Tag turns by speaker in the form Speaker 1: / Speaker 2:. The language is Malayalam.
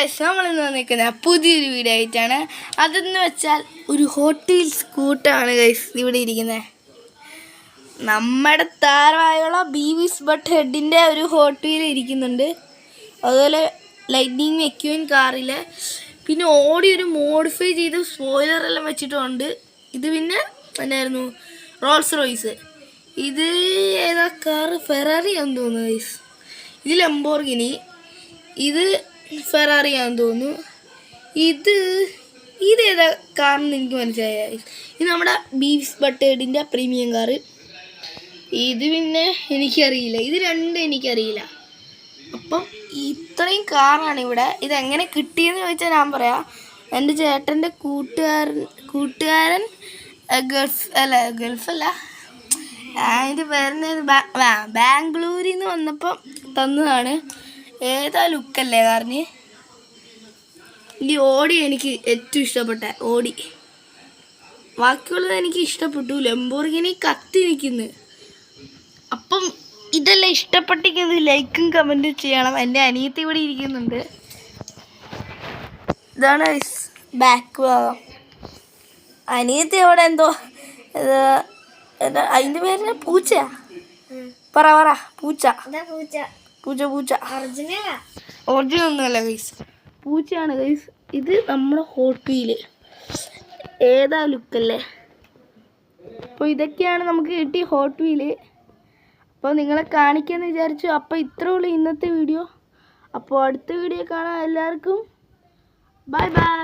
Speaker 1: ഗൈസ്, നമ്മളിന്ന് വന്നിരിക്കുന്ന പുതിയൊരു വീഡിയോ ആയിട്ടാണ്. അതെന്ന് വെച്ചാൽ ഒരു ഹോട്ടൽ സ്കൂട്ടാണ് ഗൈസ് ഇവിടെ ഇരിക്കുന്നത്. നമ്മുടെ താരമായുള്ള ബീവിസ് ബട്ട് ഹെഡിൻ്റെ ഒരു ഹോട്ട് വീൽ ഇരിക്കുന്നുണ്ട്. അതുപോലെ ലൈറ്റ്നിങ് മെക്യൂൻ കാറിൽ പിന്നെ ഓടി ഒരു മോഡിഫൈ ചെയ്ത് സ്പോയിലറെല്ലാം വെച്ചിട്ടുണ്ട്. ഇത് പിന്നെ എന്നായിരുന്നു റോൾസ് റോയ്സ്. ഇത് ഏതാ കാറ്? ഫെറാറിയാന്ന് തോന്നുന്നു ഗൈസ്. ഇത് ലംബോർഗിനി, ഇത് ഫെറാറിയാന്ന് തോന്നുന്നു. ഇതേതാ കാറെന്ന് എനിക്ക് മനസ്സിലായി. ഇത് നമ്മുടെ ബീവിസ് ബട്ട് ഹെഡിൻ്റെ പ്രീമിയം കാറ്. ഇത് പിന്നെ എനിക്കറിയില്ല, ഇത് രണ്ടും എനിക്കറിയില്ല. അപ്പം ഇത്രയും കാറാണ് ഇവിടെ. ഇതെങ്ങനെ കിട്ടിയെന്ന് ചോദിച്ചാൽ ഞാൻ പറയാം. എൻ്റെ ചേട്ടൻ്റെ കൂട്ടുകാരൻ ഗൾഫല്ല, അതിൻ്റെ പേരുന്നത് ബാംഗ്ലൂരിൽ നിന്ന് വന്നപ്പം തന്നതാണ്. ഏതാ ലുക്കല്ലേ കാറിന്. ഈ ഓടി എനിക്ക് ഏറ്റവും ഇഷ്ടപ്പെട്ട ഓടി. ബാക്കിയുള്ളത് എനിക്ക് ഇഷ്ടപ്പെട്ടു. ലംബോർഗിനി കത്തി നിൽക്കുന്നു. അപ്പം ഇതെല്ലാം ഇഷ്ടപ്പെട്ടിരിക്കുന്നത് ലൈക്കും കമൻറ്റും ചെയ്യണം. എൻ്റെ അനിയത്തി ഇവിടെ ഇരിക്കുന്നുണ്ട്. ഇതാണ് ബാക്ക് ഭാഗം. അനിയത്തി അവിടെ എന്തോ അതിൻ്റെ പേര് പൂച്ചയാ. പറ പൂച്ച. ഒറിജിനൽ ഒന്നുമല്ല ഗൈസ്, പൂച്ചയാണ് ഗൈസ്. ഇത് നമ്മുടെ ഹോട്ട് വീല്. ഏതാ ലുക്കല്ലേ. അപ്പോൾ ഇതൊക്കെയാണ് നമുക്ക് കിട്ടിയ ഹോട്ട് വീല്. അപ്പോൾ നിങ്ങളെ കാണിക്കാമെന്ന് വിചാരിച്ചു. അപ്പോൾ ഇത്രേ ഉള്ളൂ ഇന്നത്തെ വീഡിയോ. അപ്പോൾ അടുത്ത വീഡിയോ കാണാം. എല്ലാവർക്കും ബൈ ബൈ.